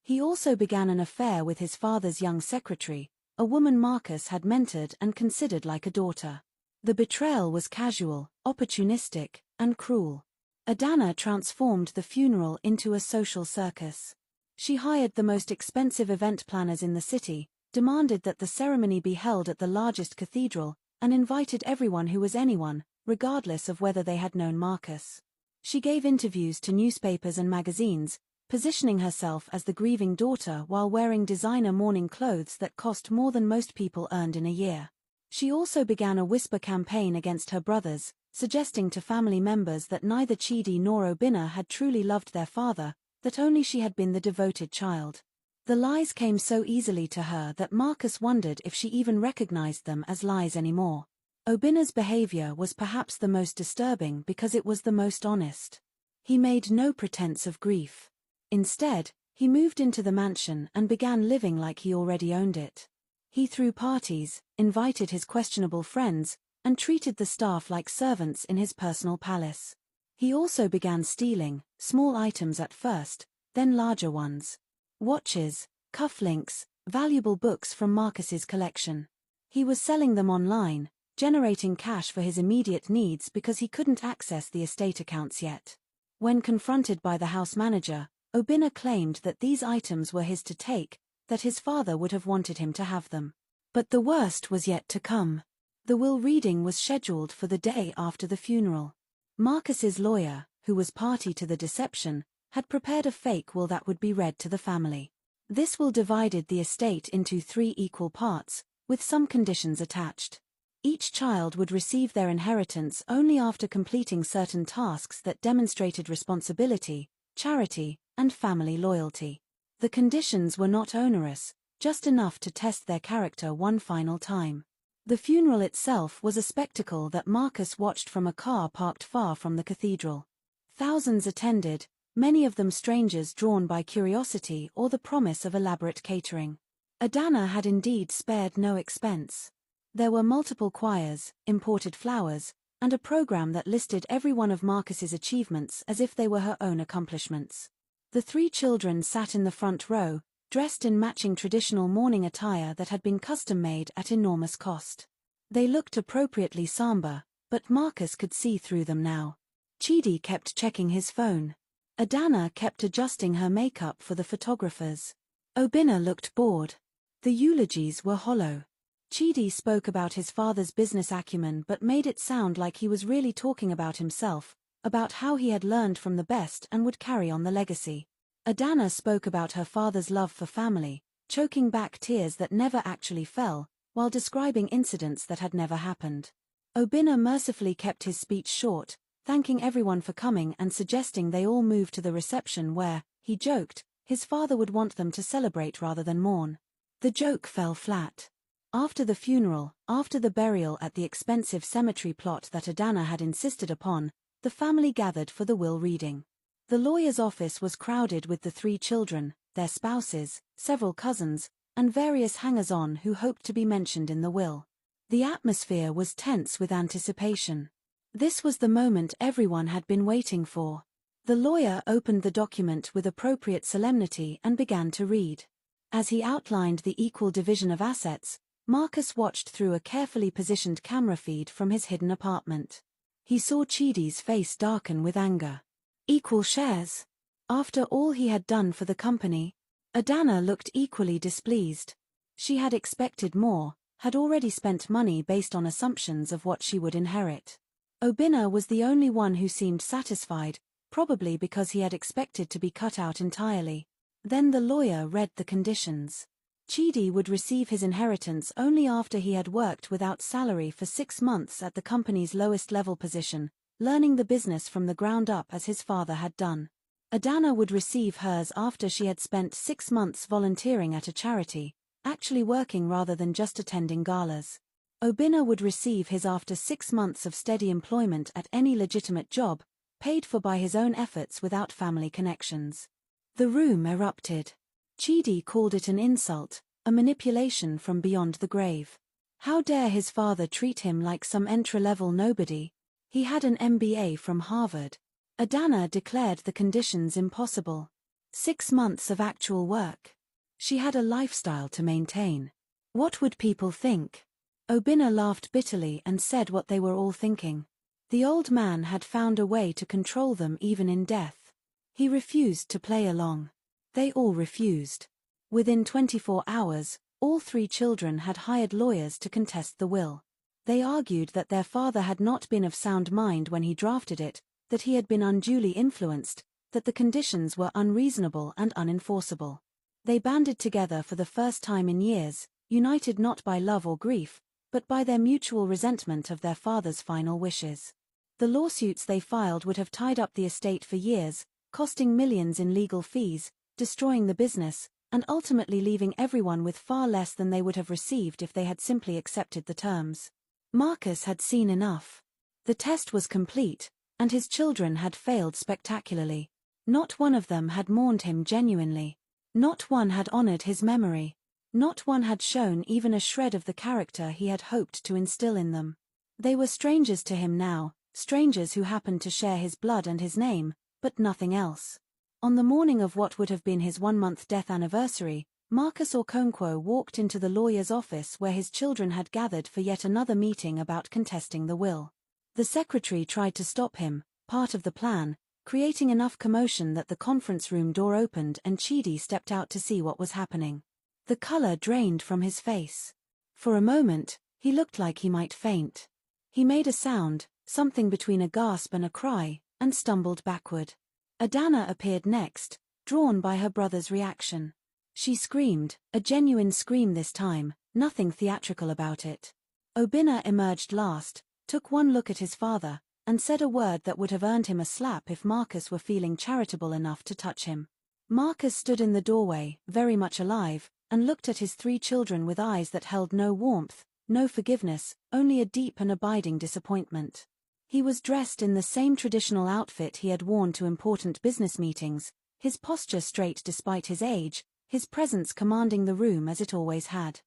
He also began an affair with his father's young secretary, a woman Marcus had mentored and considered like a daughter. The betrayal was casual, opportunistic, and cruel. Adana transformed the funeral into a social circus. She hired the most expensive event planners in the city, demanded that the ceremony be held at the largest cathedral, and invited everyone who was anyone, regardless of whether they had known Marcus. She gave interviews to newspapers and magazines, positioning herself as the grieving daughter while wearing designer mourning clothes that cost more than most people earned in a year. She also began a whisper campaign against her brothers, suggesting to family members that neither Chidi nor Obinna had truly loved their father, that only she had been the devoted child. The lies came so easily to her that Marcus wondered if she even recognized them as lies anymore. Obinna's behavior was perhaps the most disturbing because it was the most honest. He made no pretense of grief. Instead, he moved into the mansion and began living like he already owned it. He threw parties, invited his questionable friends, and treated the staff like servants in his personal palace. He also began stealing, small items at first, then larger ones. Watches, cufflinks, valuable books from Marcus's collection. He was selling them online, generating cash for his immediate needs because he couldn't access the estate accounts yet. When confronted by the house manager, Obinna claimed that these items were his to take, that his father would have wanted him to have them. But the worst was yet to come. The will reading was scheduled for the day after the funeral. Marcus's lawyer, who was party to the deception, had prepared a fake will that would be read to the family. This will divided the estate into 3 equal parts, with some conditions attached. Each child would receive their inheritance only after completing certain tasks that demonstrated responsibility, charity, and family loyalty. The conditions were not onerous, just enough to test their character one final time. The funeral itself was a spectacle that Marcus watched from a car parked far from the cathedral. Thousands attended, many of them strangers drawn by curiosity or the promise of elaborate catering. Adana had indeed spared no expense. There were multiple choirs, imported flowers, and a program that listed every one of Marcus's achievements as if they were her own accomplishments. The 3 children sat in the front row, dressed in matching traditional mourning attire that had been custom-made at enormous cost. They looked appropriately somber, but Marcus could see through them now. Chidi kept checking his phone. Adana kept adjusting her makeup for the photographers. Obinna looked bored. The eulogies were hollow. Chidi spoke about his father's business acumen but made it sound like he was really talking about himself, about how he had learned from the best and would carry on the legacy. Adana spoke about her father's love for family, choking back tears that never actually fell, while describing incidents that had never happened. Obinna mercifully kept his speech short, thanking everyone for coming and suggesting they all move to the reception where, he joked, his father would want them to celebrate rather than mourn. The joke fell flat. After the funeral, after the burial at the expensive cemetery plot that Adana had insisted upon, the family gathered for the will reading. The lawyer's office was crowded with the 3 children, their spouses, several cousins, and various hangers-on who hoped to be mentioned in the will. The atmosphere was tense with anticipation. This was the moment everyone had been waiting for. The lawyer opened the document with appropriate solemnity and began to read. As he outlined the equal division of assets, Marcus watched through a carefully positioned camera feed from his hidden apartment. He saw Chidi's face darken with anger. Equal shares? After all he had done for the company? Adana looked equally displeased. She had expected more, had already spent money based on assumptions of what she would inherit. Obinna was the only one who seemed satisfied, probably because he had expected to be cut out entirely. Then the lawyer read the conditions. Chidi would receive his inheritance only after he had worked without salary for 6 months at the company's lowest level position, learning the business from the ground up as his father had done. Adana would receive hers after she had spent 6 months volunteering at a charity, actually working rather than just attending galas. Obinna would receive his after 6 months of steady employment at any legitimate job, paid for by his own efforts without family connections. The room erupted. Chidi called it an insult, a manipulation from beyond the grave. How dare his father treat him like some entry-level nobody? He had an MBA from Harvard. Adana declared the conditions impossible. 6 months of actual work. She had a lifestyle to maintain. What would people think? Obinna laughed bitterly and said what they were all thinking. The old man had found a way to control them even in death. He refused to play along. They all refused. Within 24 hours, all 3 children had hired lawyers to contest the will. They argued that their father had not been of sound mind when he drafted it, that he had been unduly influenced, that the conditions were unreasonable and unenforceable. They banded together for the first time in years, united not by love or grief, but by their mutual resentment of their father's final wishes. The lawsuits they filed would have tied up the estate for years, costing millions in legal fees, destroying the business, and ultimately leaving everyone with far less than they would have received if they had simply accepted the terms. Marcus had seen enough. The test was complete, and his children had failed spectacularly. Not one of them had mourned him genuinely. Not one had honored his memory. Not one had shown even a shred of the character he had hoped to instill in them. They were strangers to him now, strangers who happened to share his blood and his name, but nothing else. On the morning of what would have been his 1-month death anniversary, Marcus Okonkwo walked into the lawyer's office where his children had gathered for yet another meeting about contesting the will. The secretary tried to stop him, part of the plan, creating enough commotion that the conference room door opened and Chidi stepped out to see what was happening. The color drained from his face. For a moment, he looked like he might faint. He made a sound, something between a gasp and a cry, and stumbled backward. Adana appeared next, drawn by her brother's reaction. She screamed, a genuine scream this time, nothing theatrical about it. Obinna emerged last, took one look at his father, and said a word that would have earned him a slap if Marcus were feeling charitable enough to touch him. Marcus stood in the doorway, very much alive, and looked at his 3 children with eyes that held no warmth, no forgiveness, only a deep and abiding disappointment. He was dressed in the same traditional outfit he had worn to important business meetings, his posture straight despite his age, his presence commanding the room as it always had.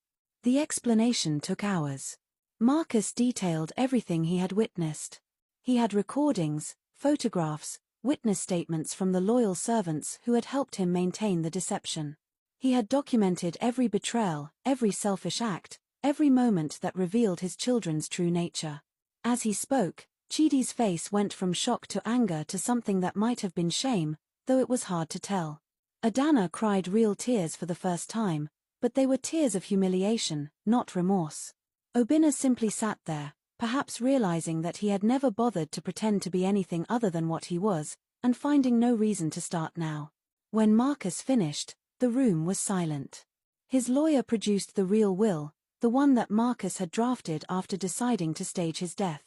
The explanation took hours. Marcus detailed everything he had witnessed. He had recordings, photographs, witness statements from the loyal servants who had helped him maintain the deception. He had documented every betrayal, every selfish act, every moment that revealed his children's true nature. As he spoke, Chidi's face went from shock to anger to something that might have been shame, though it was hard to tell. Adana cried real tears for the first time, but they were tears of humiliation, not remorse. Obinna simply sat there, perhaps realizing that he had never bothered to pretend to be anything other than what he was, and finding no reason to start now. When Marcus finished, the room was silent. His lawyer produced the real will, the one that Marcus had drafted after deciding to stage his death.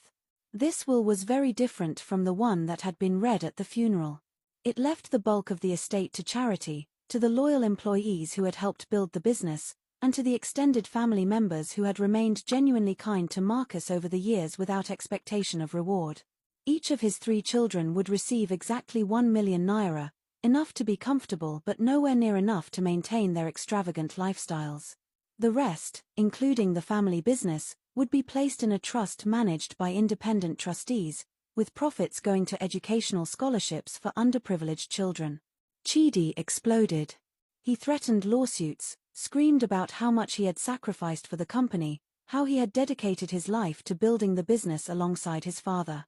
This will was very different from the one that had been read at the funeral. It left the bulk of the estate to charity, to the loyal employees who had helped build the business, and to the extended family members who had remained genuinely kind to Marcus over the years without expectation of reward. Each of his 3 children would receive exactly 1 million naira, enough to be comfortable but nowhere near enough to maintain their extravagant lifestyles. The rest, including the family business, would be placed in a trust managed by independent trustees, with profits going to educational scholarships for underprivileged children. Chidi exploded. He threatened lawsuits, screamed about how much he had sacrificed for the company, how he had dedicated his life to building the business alongside his father.